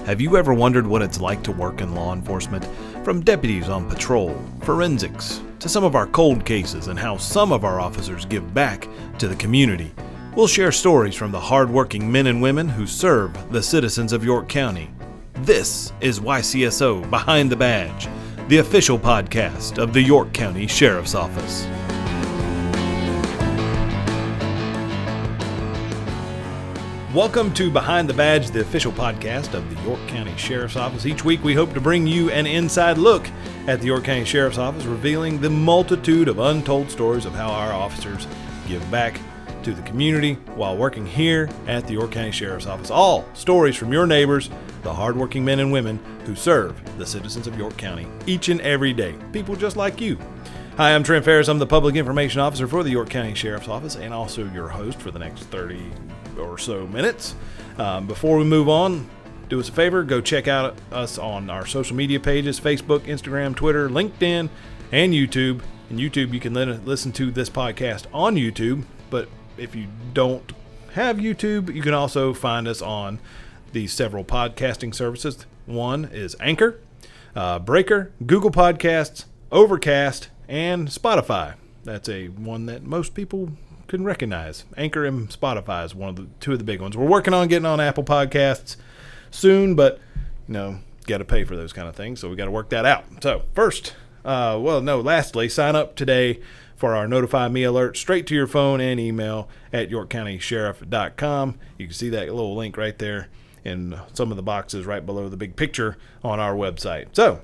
Have you ever wondered what it's like to work in law enforcement? From deputies on patrol, forensics, to some of our cold cases and how some of our officers give back to the community. We'll share stories from the hard-working men and women who serve the citizens of York County. This is YCSO Behind the Badge, the official podcast of the York County Sheriff's Office. Welcome to Behind the Badge, the official podcast of the York County Sheriff's Office. Each week we hope to bring you an inside look at the York County Sheriff's Office, revealing the multitude of untold stories of how our officers give back to the community while working here at the York County Sheriff's Office. All stories from your neighbors, the hardworking men and women who serve the citizens of York County each and every day. People just like you. Hi, I'm Trent Ferris. I'm the Public Information Officer for the York County Sheriff's Office and also your host for the next 30 or so minutes. Before we move on, do us a favor, go check out us on our social media pages, Facebook, Instagram, Twitter, LinkedIn, and YouTube. And YouTube, you can listen to this podcast on YouTube, but if you don't have YouTube, you can also find us on the several podcasting services. One is Anchor, Breaker, Google Podcasts, Overcast, and Spotify. That's one that most people can recognize. Anchor and Spotify is two of the big ones. We're working on getting on Apple Podcasts soon, but got to pay for those kind of things, so we got to work that out. So lastly, sign up today for our Notify Me alert straight to your phone and email at yorkcountysheriff.com. You can see that little link right there in some of the boxes right below the big picture on our website. So,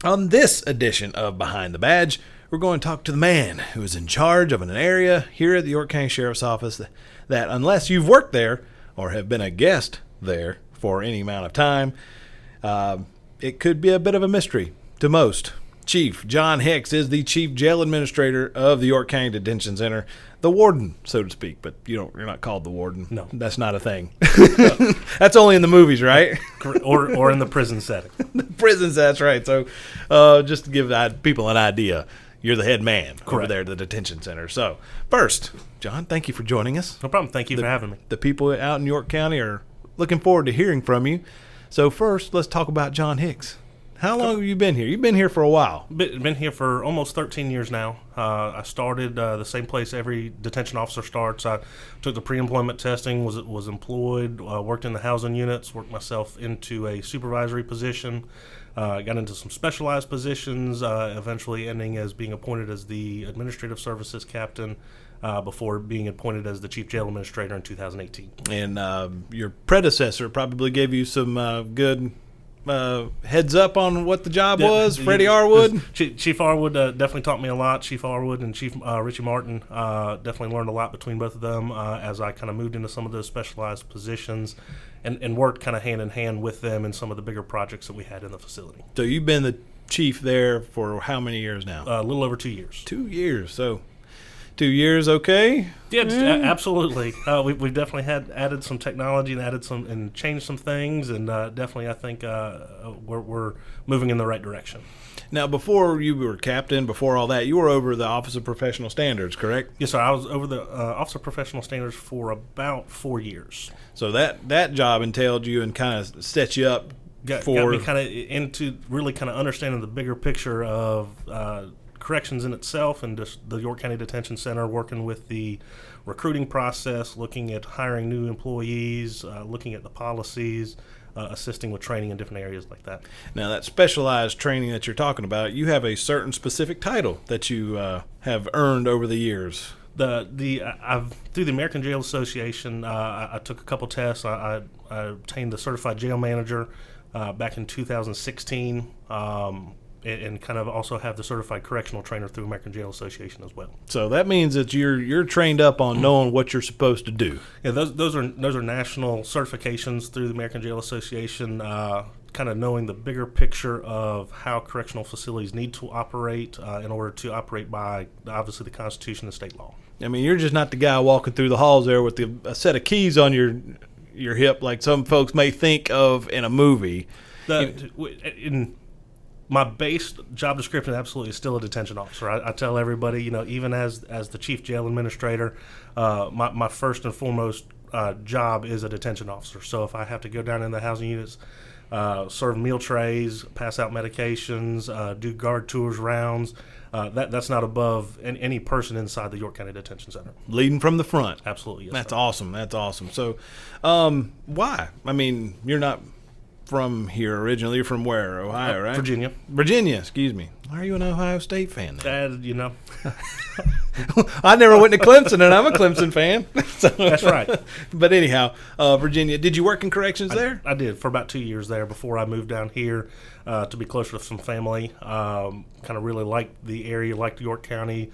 on this edition of Behind the Badge, we're going to talk to the man who is in charge of an area here at the York County Sheriff's Office that unless you've worked there or have been a guest there for any amount of time, it could be a bit of a mystery to most. Chief John Hicks is the Chief Jail Administrator of the York County Detention Center, the warden, so to speak, but you're not called the warden. No. That's not a thing. That's only in the movies, right? or in the prison setting. The prisons, that's right. So just to give people an idea, you're the head man over there at the detention center. So first, John, thank you for joining us. No problem. Thank you for having me. The people out in York County are looking forward to hearing from you. So first, let's talk about John Hicks. How long have you been here? You've been here for a while. Been here for almost 13 years now. I started the same place every detention officer starts. I took the pre-employment testing, was employed, worked in the housing units, worked myself into a supervisory position, got into some specialized positions, eventually ending as being appointed as the administrative services captain before being appointed as the chief jail administrator in 2018. And your predecessor probably gave you some good heads up on what the job was, Freddie Arwood. Chief Arwood definitely taught me a lot. Chief Arwood and Chief Richie Martin definitely learned a lot between both of them as I kind of moved into some of those specialized positions and worked kind of hand in hand with them in some of the bigger projects that we had in the facility. So you've been the chief there for how many years now? A little over 2 years. 2 years. So 2 years, okay? Yeah, absolutely. We've definitely added some technology and changed some things, and definitely I think we're moving in the right direction. Now, before you were captain, before all that, you were over the Office of Professional Standards, correct? Yes, sir. I was over the Office of Professional Standards for about 4 years. So that job entailed you and kind of set you up got me kind of into really kind of understanding the bigger picture of corrections in itself and just the York County Detention Center, working with the recruiting process, looking at hiring new employees, looking at the policies, assisting with training in different areas like that. Now, that specialized training that you're talking about, you have a certain specific title that you have earned over the years. Through the American Jail Association, I took a couple tests. I obtained the certified jail manager back in 2016. And kind of also have the certified correctional trainer through American Jail Association as well. So that means that you're trained up on knowing what you're supposed to do. Yeah, those are national certifications through the American Jail Association. Kind of knowing the bigger picture of how correctional facilities need to operate in order to operate by obviously the Constitution and state law. I mean, you're just not the guy walking through the halls there with a set of keys on your hip like some folks may think of in a movie. My base job description absolutely is still a detention officer. I tell everybody, even as the chief jail administrator, my first and foremost job is a detention officer. So if I have to go down in the housing units, serve meal trays, pass out medications, do guard tours, rounds. That's not above any person inside the York County Detention Center. Leading from the front. Absolutely, yes. That's sir. awesome. That's awesome. So, why? I mean, you're not from here originally. You're from where? Ohio, right? Virginia. Virginia, excuse me. Why are you an Ohio State fan then? You know. I never went to Clemson, and I'm a Clemson fan. So, That's right. But anyhow, Virginia, did you work in corrections there? I did for about 2 years there before I moved down here to be closer to some family. Kind of really liked the area, liked York County.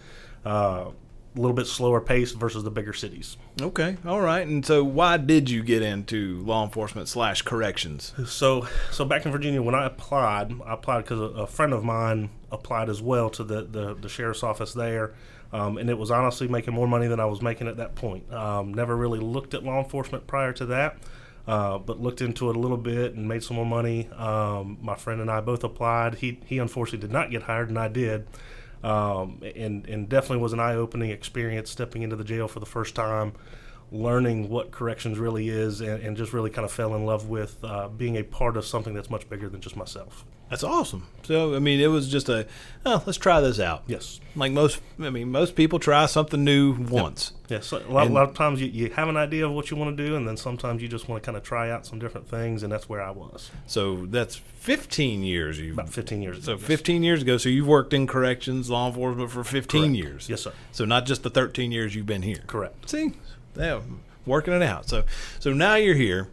A little bit slower pace versus the bigger cities. Okay, all right. And so why did you get into law enforcement / corrections? So back in Virginia, when I applied because a friend of mine applied as well to the sheriff's office there, and it was honestly making more money than I was making at that point. Never really looked at law enforcement prior to that, but looked into it a little bit and made some more money. My friend and I both applied. He unfortunately did not get hired, and I did. And definitely was an eye-opening experience stepping into the jail for the first time, learning what corrections really is, and just really kind of fell in love with being a part of something that's much bigger than just myself. That's awesome. So, I mean, it was just let's try this out. Yes. Like most people try something new once. Yes. So a lot of times you have an idea of what you want to do, and then sometimes you just want to kind of try out some different things, and that's where I was. So that's 15 years. About 15 years ago. So 15 years ago. So you've worked in corrections, law enforcement for 15 Correct. years. Yes, sir. So not just the 13 years you've been here. Correct. See, yeah, working it out. So now you're here.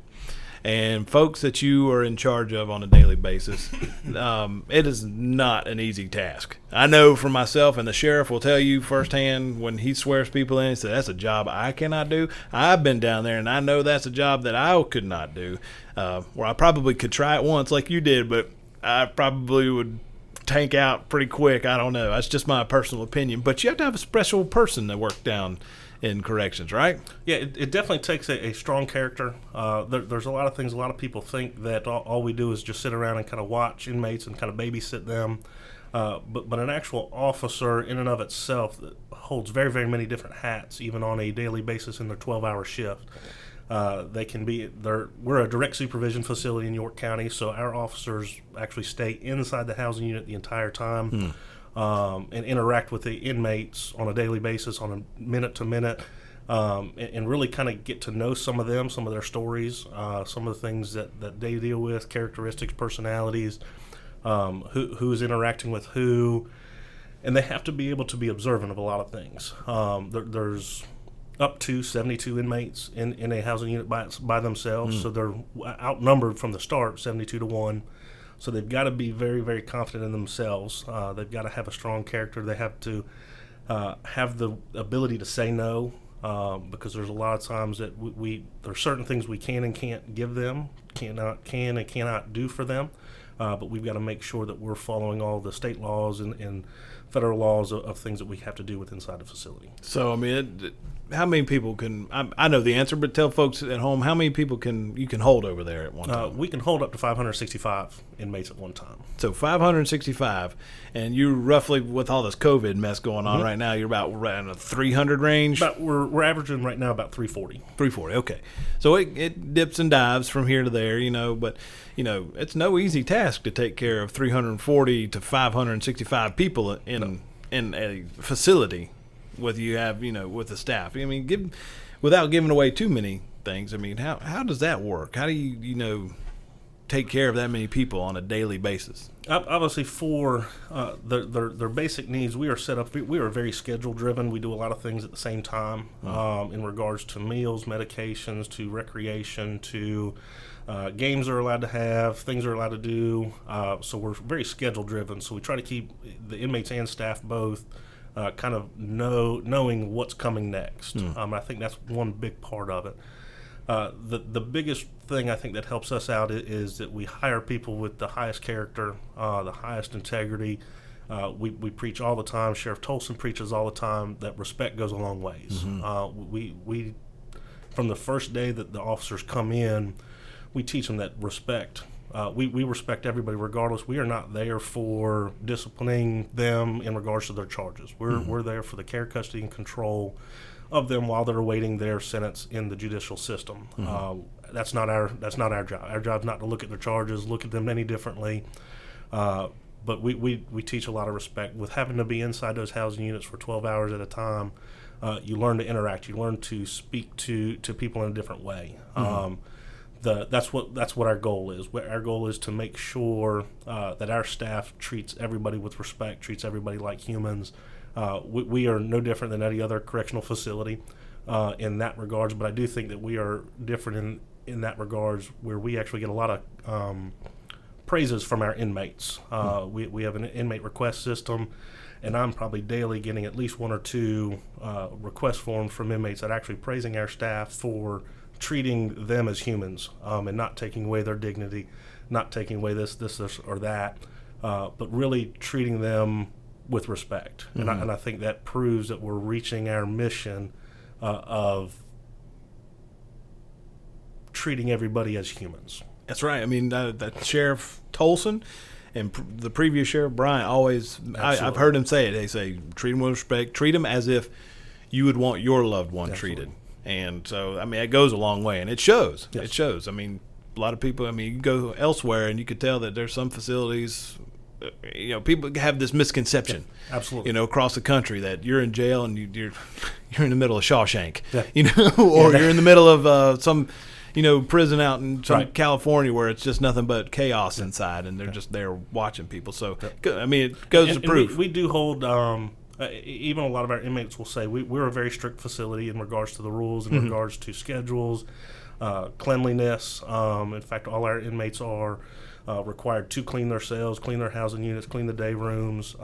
And folks that you are in charge of on a daily basis, it is not an easy task. I know for myself, and the sheriff will tell you firsthand when he swears people in, he says, that's a job I cannot do. I've been down there, and I know that's a job that I could not do, where I probably could try it once like you did, but I probably would tank out pretty quick. I don't know. That's just my personal opinion. But you have to have a special person that work down in corrections, right? Yeah, it definitely takes a strong character. There's a lot of things, a lot of people think that all we do is just sit around and kind of watch inmates and kind of babysit them. But an actual officer in and of itself holds very, very many different hats, even on a daily basis in their 12-hour shift. We're a direct supervision facility in York County, so our officers actually stay inside the housing unit the entire time. And interact with the inmates on a daily basis, on a minute-to-minute, and really kind of get to know some of them, some of their stories, some of the things that they deal with, characteristics, personalities, who's interacting with who, and they have to be able to be observant of a lot of things. There's up to 72 inmates in a housing unit by themselves, so they're outnumbered from the start, 72-1. So they've got to be very, very confident in themselves. They've got to have a strong character. They have to have the ability to say no, because there's a lot of times that there's certain things we can and can't give them, can and cannot do for them. But we've got to make sure that we're following all the state laws and federal laws of things that we have to do with inside the facility. So, I mean, how many people can I know the answer, but tell folks at home how many people you can hold over there at one time? We can hold up to 565 inmates at one time. So 565, and you roughly, with all this COVID mess going on right now, you're about around a 300 range? We're averaging right now about 340. 340, okay. So it dips and dives from here to there, but it's no easy task to take care of 340 to 565 people in a facility with the staff. I mean, without giving away too many things, I mean, how does that work? How do you take care of that many people on a daily basis? Obviously, for their basic needs, we are set up. We are very schedule driven. We do a lot of things at the same time in regards to meals, medications, to recreation, to games they're allowed to have, things they're allowed to do. So we're very schedule driven. So we try to keep the inmates and staff both kind of knowing what's coming next. I think that's one big part of it. The biggest thing I think that helps us out is that we hire people with the highest character, the highest integrity. We preach all the time. Sheriff Tolson preaches all the time that respect goes a long ways. We from the first day that the officers come in, we teach them that respect. We respect everybody regardless. We are not there for disciplining them in regards to their charges. We're there for the care, custody, and control of them while they're awaiting their sentence in the judicial system. That's not our job. Our job is not to look at their charges, look at them any differently. But we teach a lot of respect. With having to be inside those housing units for 12 hours at a time, you learn to interact. You learn to speak to people in a different way. That's what our goal is. Our goal is to make sure that our staff treats everybody with respect, treats everybody like humans. We are no different than any other correctional facility in that regards, but I do think that we are different in that regards, where we actually get a lot of praises from our inmates. We have an inmate request system, and I'm probably daily getting at least one or two request forms from inmates that are actually praising our staff for treating them as humans, and not taking away their dignity, not taking away this or that, but really treating them with respect. And I think that proves that we're reaching our mission of treating everybody as humans. That's right. I mean, that Sheriff Tolson and the previous Sheriff Bryant always, I've heard him say it. They say, treat them with respect, treat them as if you would want your loved one treated. And so, I mean, it goes a long way, and it shows. Yes. It shows. I mean, a lot of people, I mean, you go elsewhere, and you could tell that there's some facilities, people have this misconception, absolutely, across the country that you're in jail and you're in the middle of Shawshank, or you're in the middle of some, prison out in some California where it's just nothing but chaos inside, and they're just there watching people. So, I mean, it goes to prove. We do hold, even a lot of our inmates will say we're a very strict facility in regards to the rules, in regards to schedules, cleanliness. In fact, all our inmates are required to clean their cells, clean their housing units, clean the day rooms,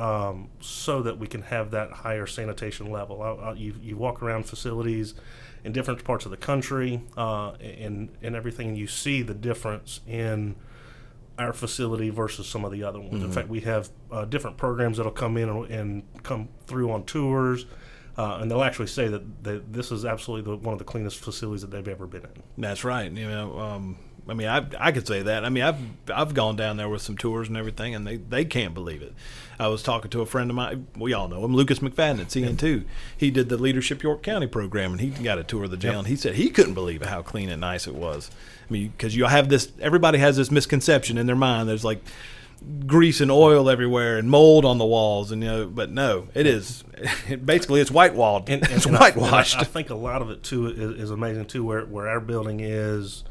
so that we can have that higher sanitation level. You walk around facilities in different parts of the country and everything, and you see the difference in our facility versus some of the other ones. In fact, we have different programs that'll come in and come through on tours, and they'll actually say that this is absolutely one of the cleanest facilities that they've ever been in. That's right. I mean, I could say that. I mean, I've gone down there with some tours and everything, and they can't believe it. I was talking to a friend of mine. We all know him, Lucas McFadden at CN2. He did the Leadership York County program, and he got a tour of the jail, and he said he couldn't believe how clean and nice it was. I mean, because you have this, everybody has this misconception in their mind. There's like grease and oil everywhere and mold on the walls, and but no, it is. Basically, it's whitewalled. It's whitewashed. I think a lot of it too is amazing too. Where our building is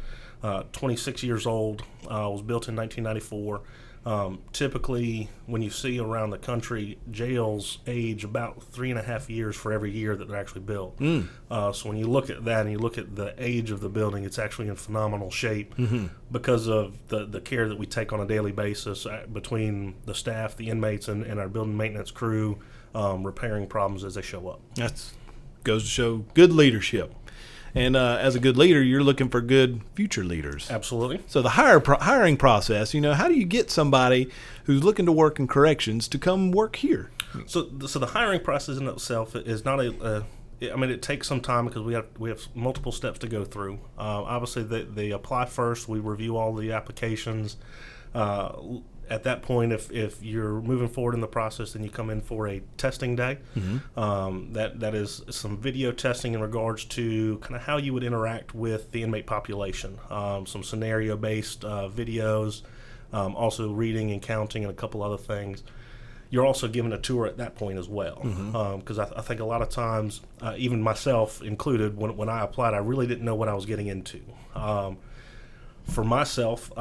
26 years old, was built in 1994. Typically, when you see around the country, jails age about 3.5 years for every year that they're actually built. So when you look at that and you look at the age of the building, it's actually in phenomenal shape because of the care that we take on a daily basis between the staff, the inmates, and our building maintenance crew, repairing problems as they show up. That goes to show good leadership. And as a good leader, you're looking for good future leaders. Absolutely. So the hiring process, how do you get somebody who's looking to work in corrections to come work here? So the hiring process in itself is not it takes some time because we have multiple steps to go through. Obviously, they apply first. We review all the applications. At that point, if you're moving forward in the process, then you come in for a testing day. That is some video testing in regards to kind of how you would interact with the inmate population. Some scenario-based videos, also reading and counting and a couple other things. You're also given a tour at that point as well, because I think a lot of times, even myself included, when I applied, I really didn't know what I was getting into. For myself,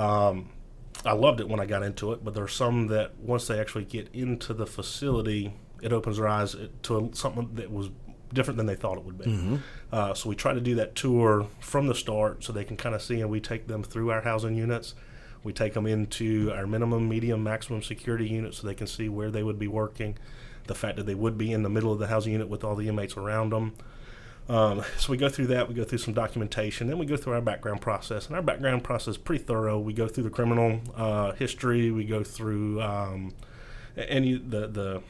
I loved it when I got into it, but there are some that once they actually get into the facility, it opens their eyes to something that was different than they thought it would be. So we try to do that tour from the start so they can kind of see, and we take them through our housing units. We take them into our minimum, medium, maximum security units so they can see where they would be working, the fact that they would be in the middle of the housing unit with all the inmates around them. So we go through that. We go through some documentation. Then we go through our background process. And our background process is pretty thorough. We go through the criminal history. We go through the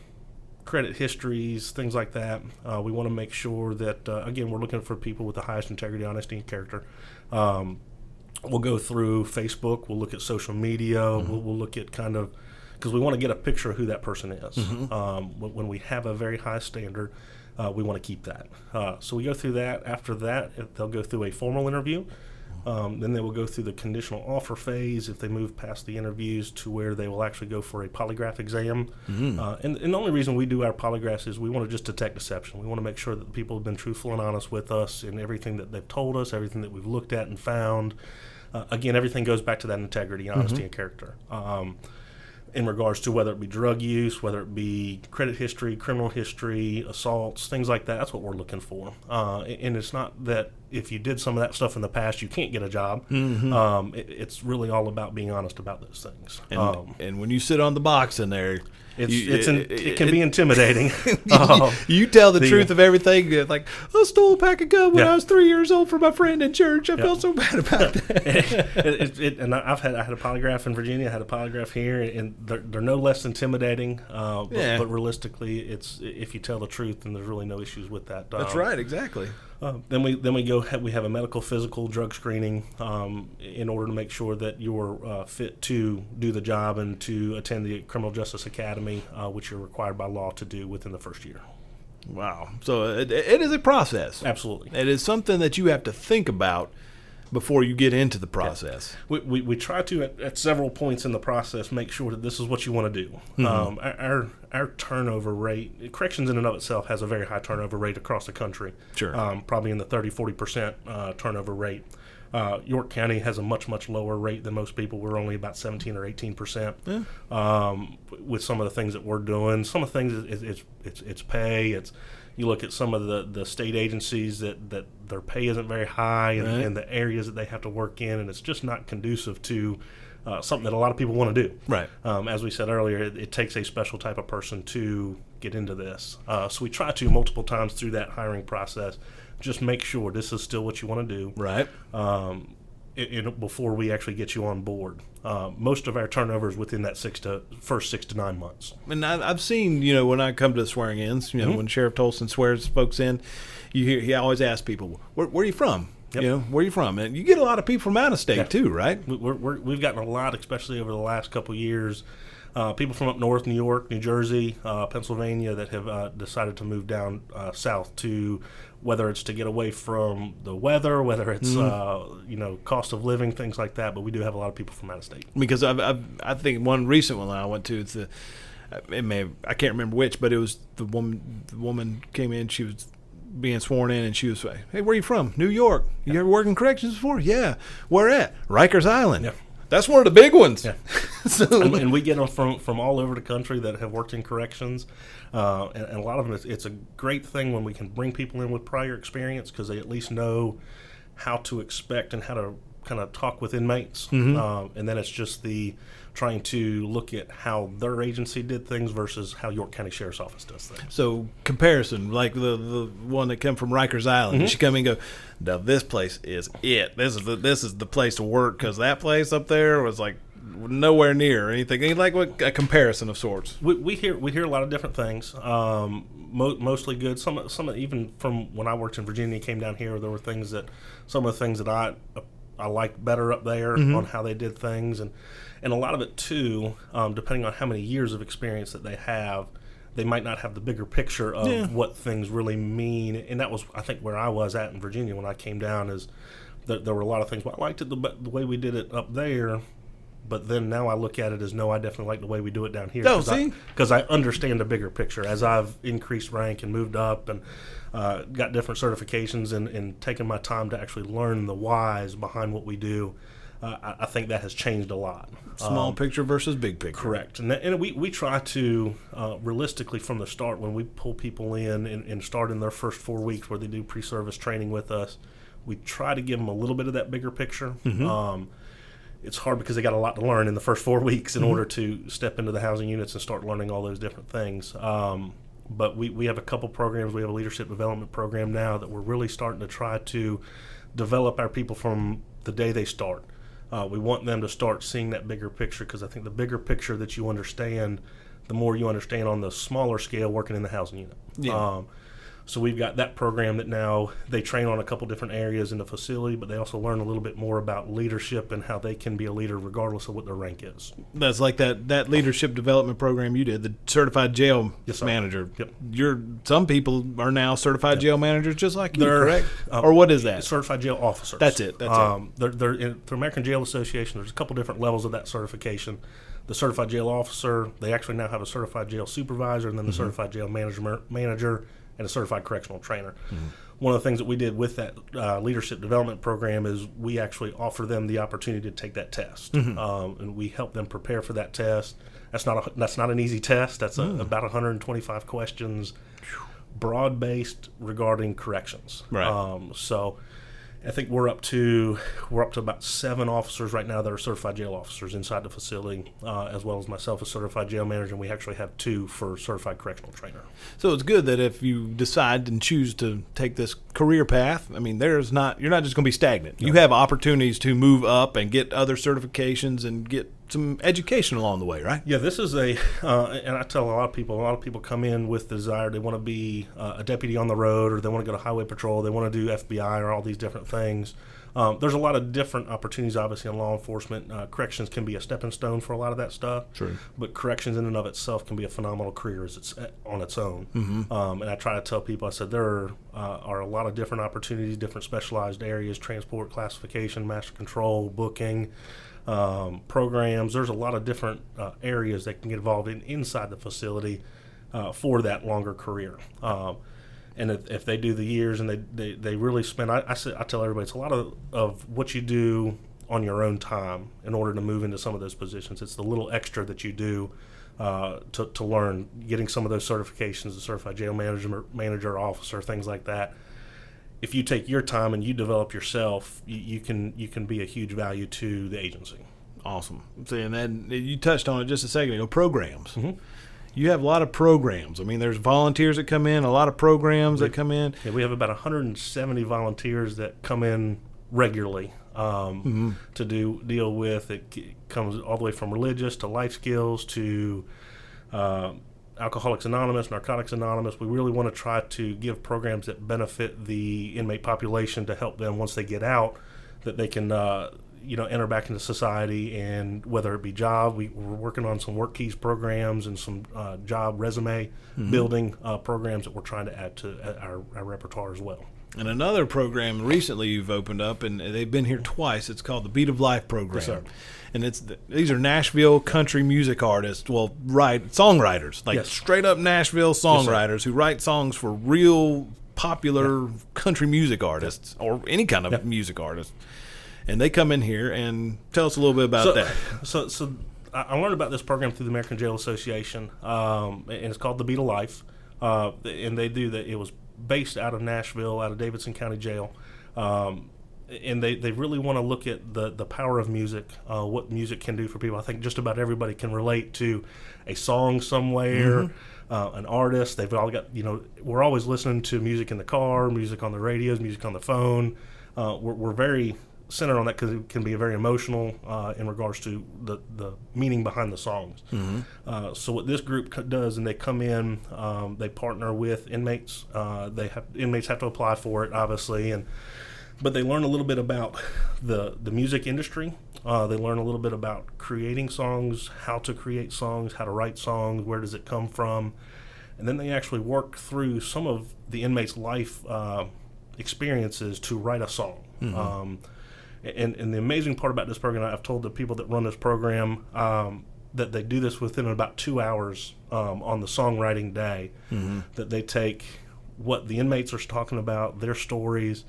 credit histories, things like that. We want to make sure that, again, we're looking for people with the highest integrity, honesty, and character. We'll go through Facebook. We'll look at social media. We'll look at kind of, because we want to get a picture of who that person is. When we have a very high standard, we want to keep that. So we go through that. After that, they'll go through a formal interview. Then they will go through the conditional offer phase if they move past the interviews to where they will actually go for a polygraph exam. And the only reason we do our polygraphs is we want to just detect deception. We want to make sure that the people have been truthful and honest with us in everything that they've told us, everything that we've looked at and found. Again, everything goes back to that integrity, honesty, and character. In regards to whether it be drug use, whether it be credit history, criminal history, assaults, things like that, that's what we're looking for. And it's not that if you did some of that stuff in the past, you can't get a job. It's really all about being honest about those things. And when you sit on the box in there, it can be intimidating. You tell the truth of everything. Like, I stole a pack of gum when I was 3 years old from my friend in church. I felt so bad about that. And I had a polygraph in Virginia. I had a polygraph here, and they're no less intimidating. But realistically, it's if you tell the truth, then there's really no issues with that. That's right, exactly. Then we have a medical, physical, drug screening in order to make sure that you're fit to do the job and to attend the Criminal Justice Academy, which you're required by law to do within the first year. Wow. So it is a process. Absolutely. It is something that you have to think about before you get into the process. Yeah. We try to, at several points in the process, make sure that this is what you want to do. Our turnover rate, corrections in and of itself has a very high turnover rate across the country. Sure. Probably in the 30-40% turnover rate. York County has a much, much lower rate than most people. We're only about 17 or 18%. With some of the things that we're doing. Some of the things, it's pay, you look at some of the state agencies that their pay isn't very high and the areas that they have to work in, and it's just not conducive to something that a lot of people want to do. Right. As we said earlier, it takes a special type of person to get into this. So we try to multiple times through that hiring process just make sure this is still what you want to do. Right. Before we actually get you on board. Most of our turnover is within that first 6 to 9 months. And I've seen, when I come to the swearing-ins, when Sheriff Tolson swears folks in, you hear he always asks people, where are you from? Yep. Where are you from? And you get a lot of people from out of state too, right? We've gotten a lot, especially over the last couple of years. People from up north, New York, New Jersey, Pennsylvania, that have decided to move down south to, whether it's to get away from the weather, whether it's cost of living, things like that. But we do have a lot of people from out of state. Because I think one recent one I went to, I can't remember which, but it was the woman came in, she was being sworn in, and she was like, "Hey, where are you from?" "New York." "You ever worked in corrections before?" "Yeah." "Where at?" "Rikers Island." Yeah. That's one of the big ones. Yeah. and we get them from all over the country that have worked in corrections. And a lot of them, it's a great thing when we can bring people in with prior experience because they at least know how to expect and how to kind of talk with inmates. And then it's just the trying to look at how their agency did things versus how York County Sheriff's Office does things. So comparison, like the one that come from Rikers Island, she come in and go, "Now this place is it. This is the place to work," because that place up there was like nowhere near anything. Like a comparison of sorts. We hear a lot of different things. Mostly good. Some even from when I worked in Virginia, came down here. There were some of the things that I liked better up there on how they did things, and a lot of it too, depending on how many years of experience that they have, they might not have the bigger picture of what things really mean. And that was, I think, where I was at in Virginia when I came down, is that there were a lot of things. Well, I liked it the way we did it up there, but then now I look at it as, no, I definitely like the way we do it down here. Because I understand the bigger picture as I've increased rank and moved up and got different certifications and taken my time to actually learn the whys behind what we do. I think that has changed a lot. Small picture versus big picture. Correct. And we try to, realistically from the start, when we pull people in and start in their first 4 weeks where they do pre-service training with us, we try to give them a little bit of that bigger picture. It's hard because they got a lot to learn in the first 4 weeks in order to step into the housing units and start learning all those different things. But we have a couple programs. We have a leadership development program now that we're really starting to try to develop our people from the day they start. We want them to start seeing that bigger picture, because I think the bigger picture that you understand, the more you understand on the smaller scale working in the housing unit. So we've got that program that now they train on a couple different areas in the facility, but they also learn a little bit more about leadership and how they can be a leader regardless of what their rank is. That's like that leadership development program you did, the certified jail manager. Yep. Some people are now certified jail managers just like you, correct? Or what is that? Certified jail officers. That's it. They're through American Jail Association, there's a couple different levels of that certification. The certified jail officer, they actually now have a certified jail supervisor, and then the certified jail manager, and a certified correctional trainer. Mm-hmm. One of the things that we did with that leadership development program is we actually offer them the opportunity to take that test, and we help them prepare for that test. That's not an easy test. That's about 125 questions, broad-based regarding corrections. Right. So I think we're up to about 7 officers right now that are certified jail officers inside the facility, as well as myself as certified jail manager, and we actually have 2 for certified correctional trainer. So it's good that if you decide and choose to take this career path, I mean, you're not just going to be stagnant. No. You have opportunities to move up and get other certifications and get some education along the way, right? Yeah, this is and I tell a lot of people come in with the desire, they want to be a deputy on the road, or they want to go to highway patrol, they want to do FBI or all these different things. There's a lot of different opportunities, obviously, in law enforcement. Corrections can be a stepping stone for a lot of that stuff. True. But corrections in and of itself can be a phenomenal career on its own. Mm-hmm. And I try to tell people, I said, there are a lot of different opportunities, different specialized areas, transport, classification, master control, booking, programs. There's a lot of different areas that can get involved inside the facility for that longer career. And if they do the years and they really spend, I tell everybody, it's a lot of what you do on your own time in order to move into some of those positions. It's the little extra that you do to learn, getting some of those certifications, the certified jail manager, officer, things like that. If you take your time and you develop yourself, you can be a huge value to the agency. Awesome. See, and then you touched on it just a second ago, programs. Mm-hmm. You have a lot of programs. I mean, there's volunteers that come in, a lot of programs that come in. Yeah, we have about 170 volunteers that come in regularly to deal with. It comes all the way from religious to life skills to Alcoholics Anonymous, Narcotics Anonymous. We really want to try to give programs that benefit the inmate population to help them once they get out, that they can enter back into society, and whether it be job, we're working on some work keys programs and some job resume building programs that we're trying to add to our repertoire as well. And another program recently you've opened up, and they've been here twice. It's called the Beat of Life program. Yes, sir. And these are Nashville country music artists, songwriters, like straight up Nashville songwriters who write songs for real popular country music artists or any kind of music artist. And they come in here and tell us a little bit about that. So I learned about this program through the American Jail Association, and it's called the Beat of Life. And they do that. It was based out of Nashville, out of Davidson County Jail. And they really want to look at the power of music, what music can do for people. I think just about everybody can relate to a song somewhere, an artist. They've all got, we're always listening to music in the car, music on the radios, music on the phone. We're very centered on that because it can be very emotional in regards to the meaning behind the songs. So what this group does, and they come in, they partner with inmates. Inmates have to apply for it, obviously, but they learn a little bit about the music industry. They learn a little bit about creating songs, how to create songs, how to write songs, where does it come from, and then they actually work through some of the inmates' life experiences to write a song. And the amazing part about this program, I've told the people that run this program that they do this within about 2 hours on the songwriting day, that they take what the inmates are talking about, their stories,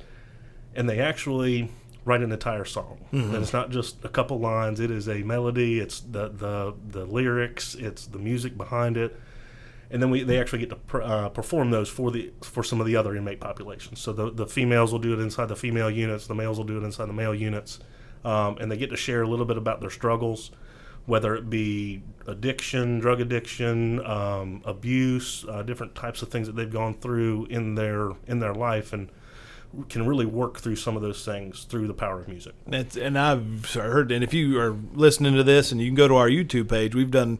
and they actually write an entire song. And it's not just a couple lines. It is a melody. It's the lyrics. It's the music behind it. And then they actually get to perform those for some of the other inmate populations. So the females will do it inside the female units, the males will do it inside the male units, and they get to share a little bit about their struggles, whether it be addiction, drug addiction, abuse, different types of things that they've gone through in their life, and can really work through some of those things through the power of music. And I've heard, and if you are listening to this, and you can go to our YouTube page, we've done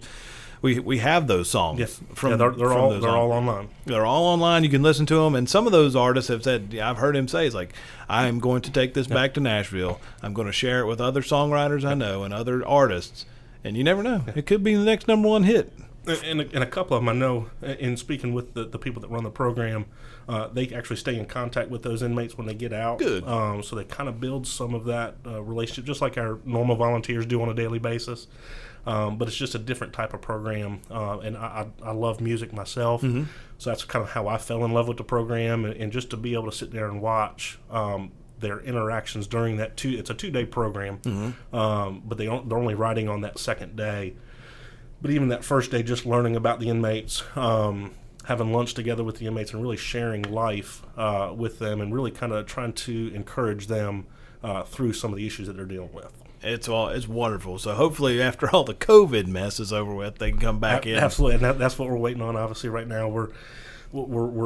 we have those songs. Yes. From they're from all those online. They're all online. You can listen to them, and some of those artists have said, yeah, I've heard him say, it's like, I am going to take this back to Nashville. I'm going to share it with other songwriters I know and other artists, and you never know. It could be the next number one hit. And a couple of them I know, in speaking with the people that run the program, they actually stay in contact with those inmates when they get out. Good. So they kind of build some of that relationship, just like our normal volunteers do on a daily basis. But it's just a different type of program. And I love music myself. Mm-hmm. So that's kind of how I fell in love with the program. And just to be able to sit there and watch their interactions during that it's a 2-day program. Mm-hmm. But they're only riding on that second day. But even that first day, just learning about the inmates, having lunch together with the inmates and really sharing life with them and really kind of trying to encourage them through some of the issues that they're dealing with. It's wonderful. So hopefully after all the COVID mess is over with, they can come back in. Absolutely, and that's what we're waiting on. Obviously right now we're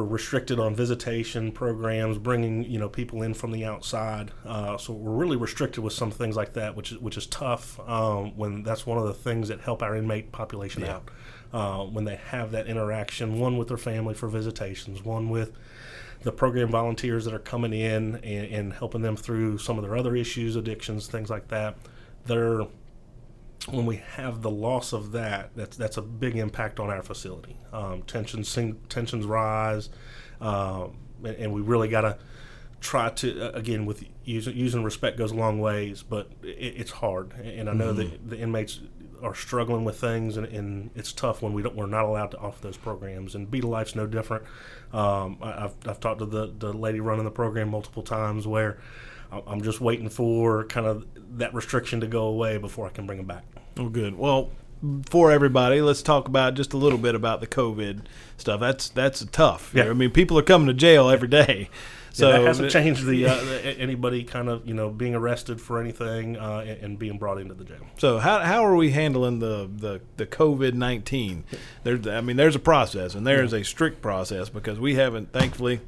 restricted on visitation programs, bringing people in from the outside. So we're really restricted with some things like that, which is tough. When that's one of the things that help our inmate population out. When they have that interaction, one with their family for visitations, one with the program volunteers that are coming in and helping them through some of their other issues, addictions, things like that. When we have the loss of that's a big impact on our facility. Tensions rise, and we really got to try to, again, with using respect goes a long ways, but it's hard. And I know that the inmates are struggling with things, and it's tough when we're not allowed to offer those programs. And Beat a Life's no different. I've talked to the lady running the program multiple times where I'm just waiting for kind of that restriction to go away before I can bring them back. Oh, good. Well, for everybody, let's talk about just a little bit about the COVID stuff. That's tough. Yeah. I mean, people are coming to jail every day. So that hasn't changed anybody kind of being arrested for anything and being brought into the jail. So how are we handling the COVID-19? There's a process, and there's a strict process because we haven't, thankfully,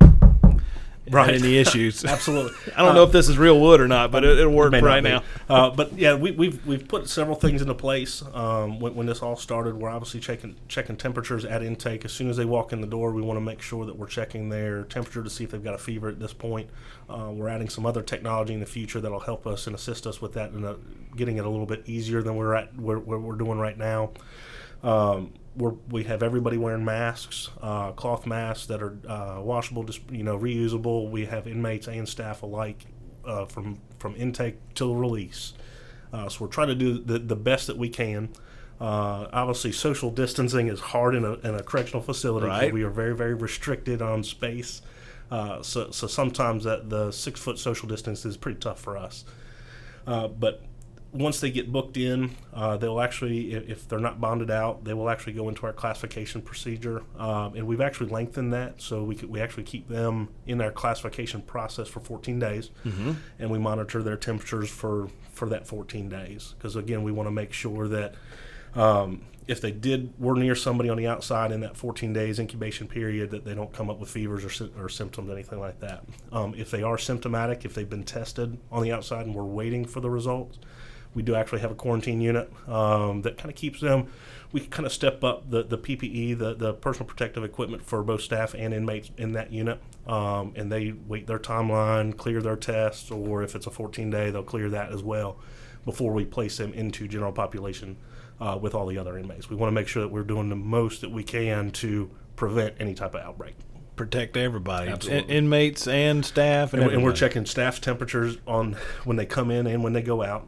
had any issues. Absolutely. I don't know if this is real wood or not, but it'll work right now. But yeah, we've put several things into place when this all started. We're obviously checking temperatures at intake. As soon as they walk in the door, we want to make sure that we're checking their temperature to see if they've got a fever at this point. We're adding some other technology in the future that'll help us and assist us with that and getting it a little bit easier than we're doing right now. We have everybody wearing masks, cloth masks that are washable, reusable. We have inmates and staff alike from intake till release. So we're trying to do the best that we can. Obviously, social distancing is hard in a correctional facility because we are very, very restricted on space. So sometimes the 6-foot social distance is pretty tough for us. But once they get booked in, they'll actually, if they're not bonded out, they will actually go into our classification procedure. And we've actually lengthened that, so we actually keep them in our classification process for 14 days. Mm-hmm. And we monitor their temperatures for that 14 days. Because, again, we want to make sure that if they were near somebody on the outside in that 14 days incubation period, that they don't come up with fevers or symptoms, anything like that. If they are symptomatic, if they've been tested on the outside and we're waiting for the results, we do actually have a quarantine unit that kind of keeps them. We kind of step up the PPE, the personal protective equipment for both staff and inmates in that unit, and they wait their timeline, clear their tests, or if it's a 14-day, they'll clear that as well before we place them into general population with all the other inmates. We want to make sure that we're doing the most that we can to prevent any type of outbreak. Protect everybody, inmates and staff, and we're checking staff's temperatures on when they come in and when they go out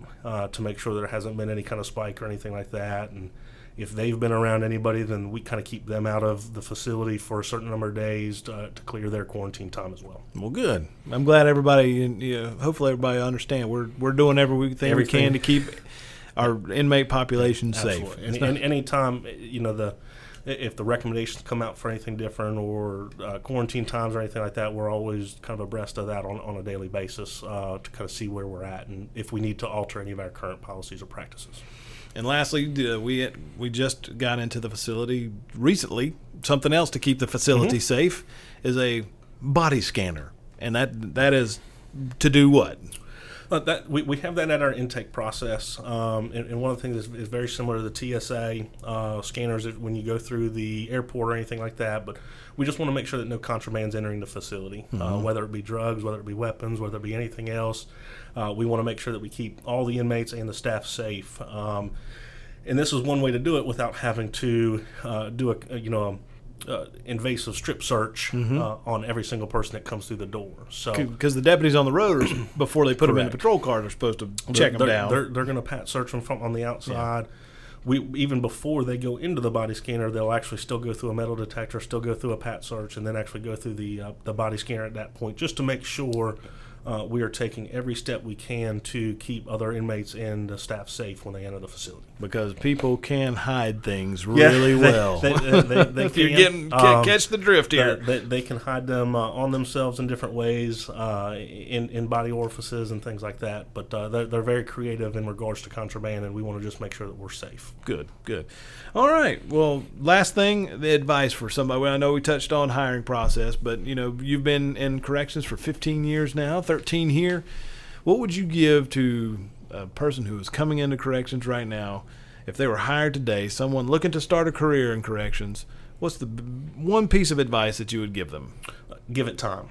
to make sure there hasn't been any kind of spike or anything like that. And if they've been around anybody, then we kind of keep them out of the facility for a certain number of days to clear their quarantine time as well. Well, good. I'm glad everybody, hopefully everybody understand we're doing everything we can to keep our inmate population safe. And anytime, if the recommendations come out for anything different or quarantine times or anything like that, we're always kind of abreast of that on a daily basis to kind of see where we're at and if we need to alter any of our current policies or practices. And lastly, we just got into the facility recently. Something else to keep the facility safe is a body scanner, and that is to do what? But that we have that at our intake process, and one of the things is very similar to the TSA scanners when you go through the airport or anything like that. But we just want to make sure that no contraband's entering the facility, whether it be drugs, whether it be weapons, whether it be anything else. We want to make sure that we keep all the inmates and the staff safe. And this is one way to do it without having to do a invasive strip search on every single person that comes through the door. So because the deputies on the road, before they put them in the patrol car, they're supposed to check them down. They're going to pat search them from on the outside. Yeah. Even before they go into the body scanner, they'll actually still go through a metal detector, still go through a pat search, and then actually go through the body scanner at that point, just to make sure we are taking every step we can to keep other inmates and the staff safe when they enter the facility. Because people can hide things really well. They if you're getting catch the drift here. They can hide them on themselves in different ways, in body orifices and things like that. But they're very creative in regards to contraband, and we want to just make sure that we're safe. Good. All right. Well, last thing, the advice for somebody. Well, I know we touched on hiring process, but you've been in corrections for 15 years now, 13 here. What would you give to a person who is coming into corrections right now, if they were hired today, someone looking to start a career in corrections? What's the one piece of advice that you would give them? Give it time.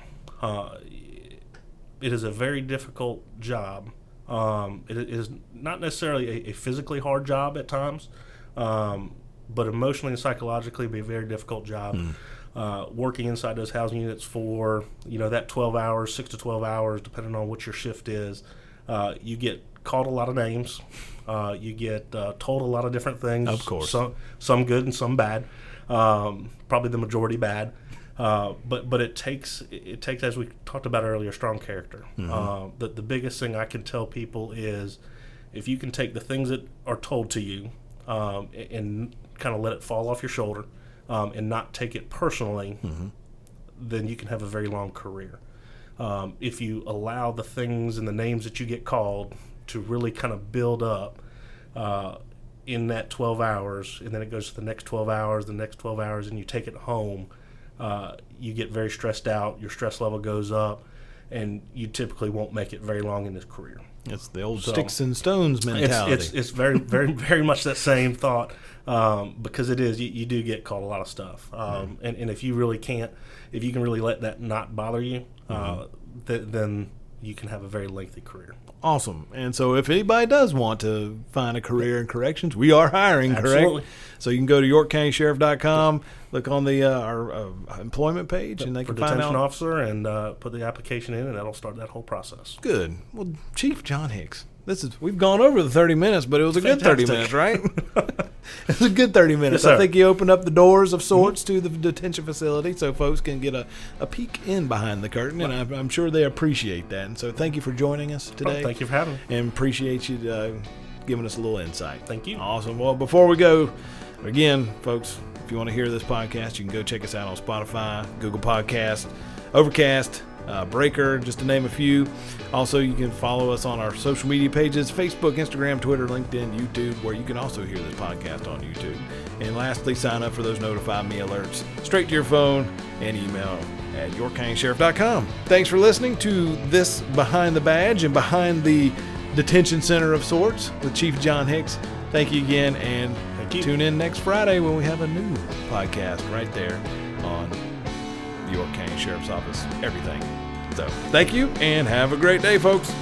It is a very difficult job. It is not necessarily a physically hard job at times, but emotionally and psychologically be a very difficult job. Working inside those housing units for that 12 hours, 6 to 12 hours, depending on what your shift is. You get called a lot of names. You get told a lot of different things. Of course, some good and some bad. Probably the majority bad. But it takes, as we talked about earlier, strong character. The biggest thing I can tell people is, if you can take the things that are told to you and kind of let it fall off your shoulder, and not take it personally, then you can have a very long career. If you allow the things and the names that you get called to really kind of build up in that 12 hours, and then it goes to the next 12 hours, and you take it home, you get very stressed out, your stress level goes up, and you typically won't make it very long in this career. It's the old sticks and stones mentality. It's very, very, very much that same thought, because it is. You do get called a lot of stuff, and if you can really let that not bother you, then you can have a very lengthy career. Awesome. And so if anybody does want to find a career in corrections, we are hiring, Absolutely. Correct? So you can go to YorkCountySheriff.com, look on the our employment page, and they can find out. Detention Officer, and put the application in, and that'll start that whole process. Good. Well, Chief John Hicks, we've gone over the 30 minutes, but it was a good 30 minutes, right? It was a good 30 minutes. Yes, I think you opened up the doors of sorts to the detention facility so folks can get a peek in behind the curtain, and I'm sure they appreciate that. And so thank you for joining us today. Thank you for having me. And appreciate you giving us a little insight. Thank you. Awesome. Well, before we go, again, folks, if you want to hear this podcast, you can go check us out on Spotify, Google Podcast, Overcast, Breaker, just to name a few. Also, you can follow us on our social media pages, Facebook, Instagram, Twitter, LinkedIn, YouTube, where you can also hear this podcast on YouTube. And lastly, sign up for those Notify Me alerts straight to your phone and email at YorkCountySheriff.com. Thanks for listening to this Behind the Badge and Behind the Detention Center of sorts with Chief John Hicks. Thank you again, and tune in next Friday when we have a new podcast right there on the York County Sheriff's Office Everything. So thank you, and have a great day, folks.